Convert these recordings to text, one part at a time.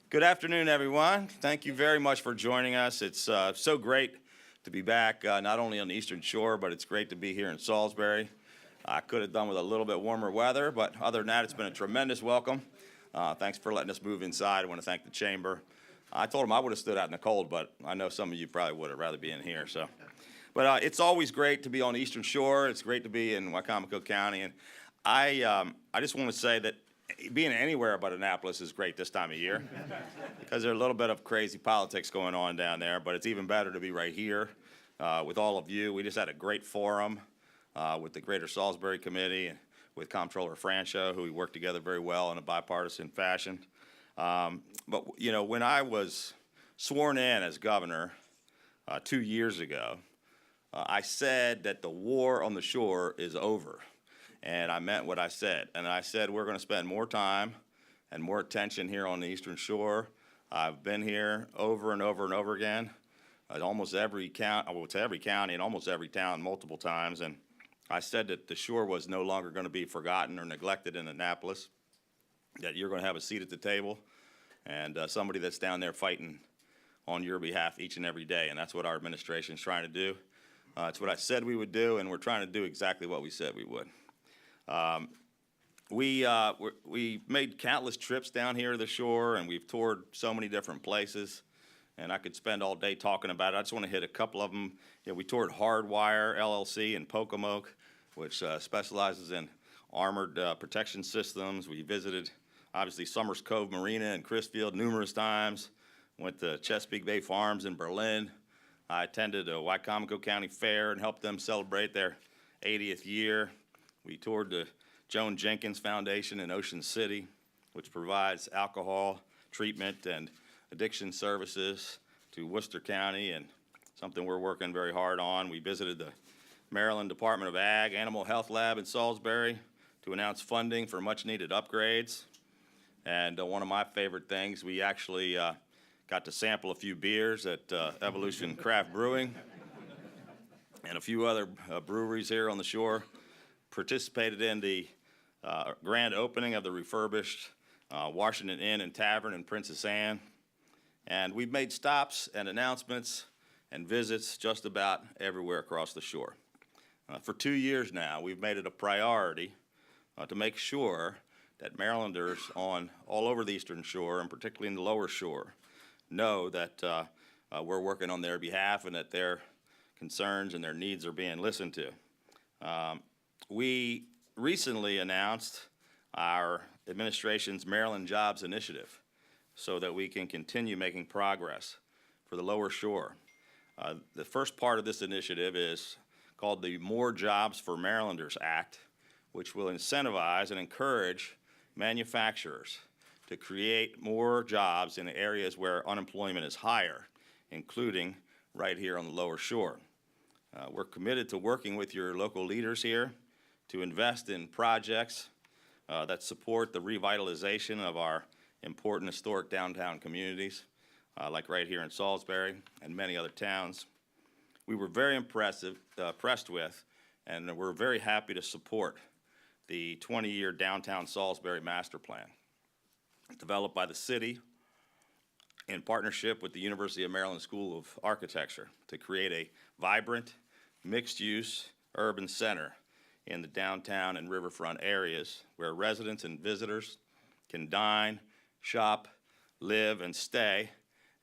Good afternoon, everyone. Thank you very much for joining us. It's so great to be back, not only on the Eastern Shore, but it's great to be here in Salisbury. I could have done with a little bit warmer weather, but other than that, it's been a tremendous welcome. Thanks for letting us move inside. I want to thank the chamber. I told them I would have stood out in the cold, but I know some of you probably would have rather be in here. But it's always great to be on the Eastern Shore. It's great to be in Wycomico County, and I just want to say that being anywhere but Annapolis is great this time of year because there's a little bit of crazy politics going on down there, but it's even better to be right here with all of you. We just had a great forum with the Greater Salisbury Committee and with Comptroller Francho, who we worked together very well in a bipartisan fashion. But, you know, when I was sworn in as governor 2 years ago, I said that the war on the shore is over. And I meant what I said. And I said we're going to spend more time and more attention here on the Eastern Shore. I've been here over and over and over again, at almost every county, to every county and almost every town multiple times. And I said that the shore was no longer going to be forgotten or neglected in Annapolis, that you're going to have a seat at the table and somebody that's down there fighting on your behalf each and every day. And that's what our administration is trying to do. It's what I said we would do, and we're trying to do exactly what we said we would. We made countless trips down here to the shore, and we've toured so many different places, and I could spend all day talking about it. I just want to hit a couple of them. You know, we toured Hardwire LLC in Pocomoke, which specializes in armored protection systems. We visited, obviously, Summers Cove Marina in Chrisfield numerous times. Went to Chesapeake Bay Farms in Berlin. I attended a Wycomico County Fair and helped them celebrate their 80th year. We toured the Joan Jenkins Foundation in Ocean City, which provides alcohol treatment and addiction services to Worcester County, and something we're working very hard on. We visited the Maryland Department of Ag Animal Health Lab in Salisbury to announce funding for much-needed upgrades. And one of my favorite things, we actually got to sample a few beers at Evolution Craft Brewing and a few other breweries here on the shore. Participated in the grand opening of the refurbished Washington Inn and Tavern in Princess Anne. And we've made stops and announcements and visits just about everywhere across the shore. For 2 years now, we've made it a priority to make sure that Marylanders on all over the Eastern Shore, and particularly in the lower shore, know that we're working on their behalf and that their concerns and their needs are being listened to. We recently announced our administration's Maryland Jobs Initiative so that we can continue making progress for the lower shore. The first part of this initiative is called the More Jobs for Marylanders Act, which will incentivize and encourage manufacturers to create more jobs in areas where unemployment is higher, including right here on the lower shore. We're committed to working with your local leaders here to invest in projects that support the revitalization of our important historic downtown communities, like right here in Salisbury and many other towns. We were very impressed with, and we're very happy to support the 20-year Downtown Salisbury Master Plan, developed by the city in partnership with the University of Maryland School of Architecture to create a vibrant, mixed-use urban center in the downtown and riverfront areas where residents and visitors can dine, shop, live, and stay,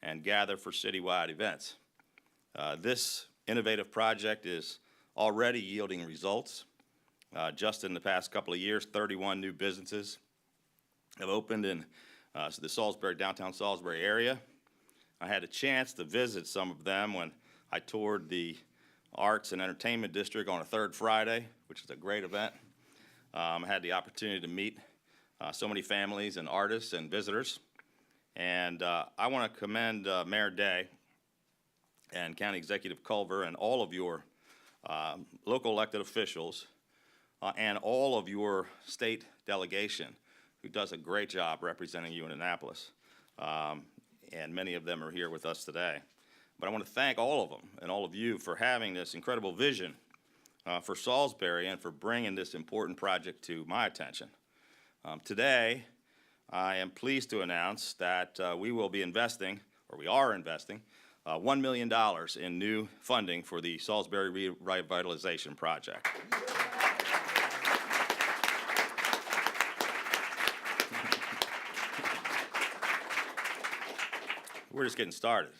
and gather for citywide events. This innovative project is already yielding results. Just in the past couple of years, 31 new businesses have opened in the downtown Salisbury area. I had a chance to visit some of them when I toured the Arts and Entertainment District on a third Friday, which is a great event. I had the opportunity to meet so many families and artists and visitors. And I want to commend Mayor Day and County Executive Culver and all of your local elected officials and all of your state delegation who does a great job representing you in Annapolis. And many of them are here with us today. But I want to thank all of them and all of you for having this incredible vision for Salisbury and for bringing this important project to my attention. Today, I am pleased to announce that we will be investing, or we are investing, $1 million in new funding for the Salisbury Revitalization Project. We're just getting started.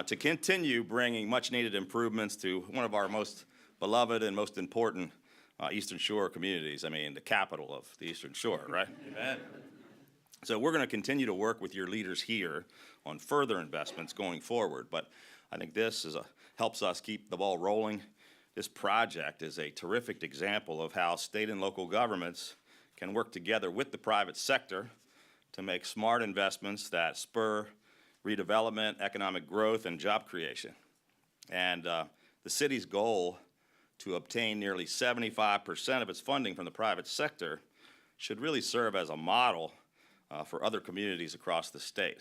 To continue bringing much-needed improvements to one of our most beloved and most important Eastern Shore communities. I mean, the capital of the Eastern Shore, right? Amen. So we're going to continue to work with your leaders here on further investments going forward, but I think this helps us keep the ball rolling. This project is a terrific example of how state and local governments can work together with the private sector to make smart investments that spur redevelopment, economic growth, and job creation. And the city's goal to obtain nearly 75% of its funding from the private sector should really serve as a model for other communities across the state.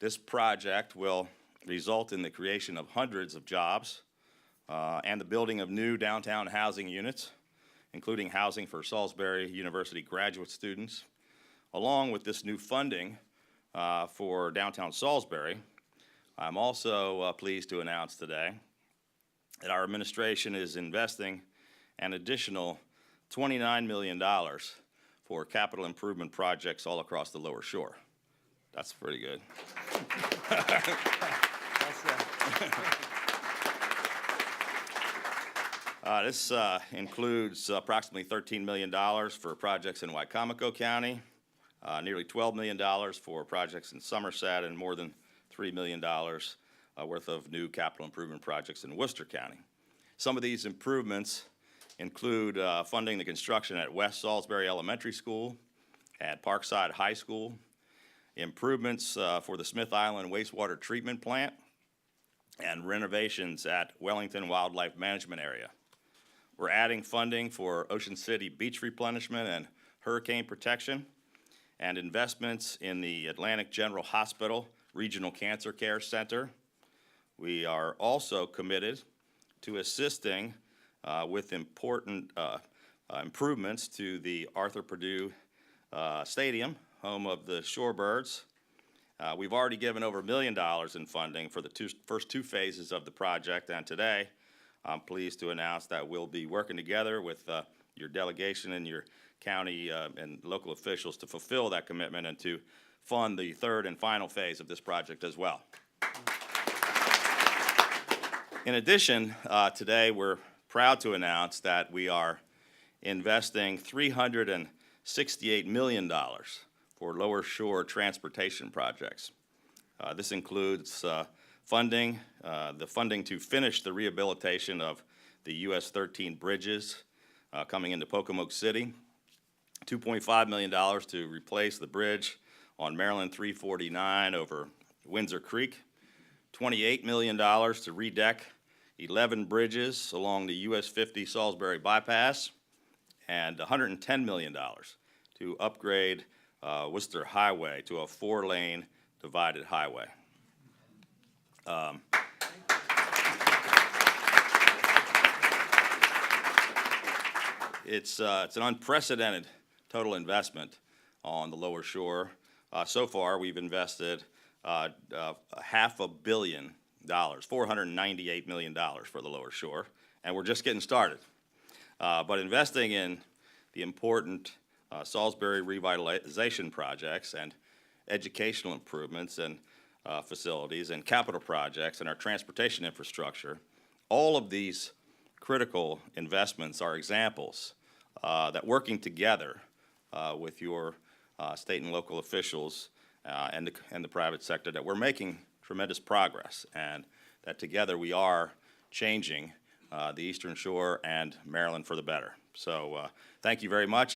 This project will result in the creation of hundreds of jobs and the building of new downtown housing units, including housing for Salisbury University graduate students. Along with this new funding for downtown Salisbury, I'm also pleased to announce today that our administration is investing an additional $29 million for capital improvement projects all across the Lower Shore. That's pretty good. This includes approximately $13 million for projects in Wicomico County, nearly $12 million for projects in Somerset, and more than $3 million worth of new capital improvement projects in Worcester County. Some of these improvements include funding the construction at West Salisbury Elementary School, at Parkside High School, improvements for the Smith Island wastewater treatment plant, and renovations at Wellington Wildlife Management Area. We're adding funding for Ocean City beach replenishment and hurricane protection, and investments in the Atlantic General Hospital Regional Cancer Care Center. We are also committed to assisting with important improvements to the Arthur Purdue Stadium, home of the Shorebirds. We've already given over $1 million in funding for the first two phases of the project, and today I'm pleased to announce that we'll be working together with your delegation and your county and local officials to fulfill that commitment and to fund the third and final phase of this project as well. In addition, today we're proud to announce that we are investing $368 million for Lower Shore transportation projects. This includes the funding to finish the rehabilitation of the US 13 bridges coming into Pocomoke City, $2.5 million to replace the bridge on Maryland 349 over Windsor Creek, $28 million to redeck 11 bridges along the US 50 Salisbury bypass, and $110 million to upgrade Worcester Highway to a 4-lane divided highway. It's an unprecedented total investment on the Lower Shore. So far, we've invested $500 million, $498 million for the Lower Shore, and we're just getting started. But investing in the important Salisbury revitalization projects and educational improvements and facilities and capital projects and our transportation infrastructure, all of these critical investments are examples that working together with your state and local officials and the private sector, that we're making tremendous progress, and that together we are changing the Eastern Shore and Maryland for the better. So thank you very much.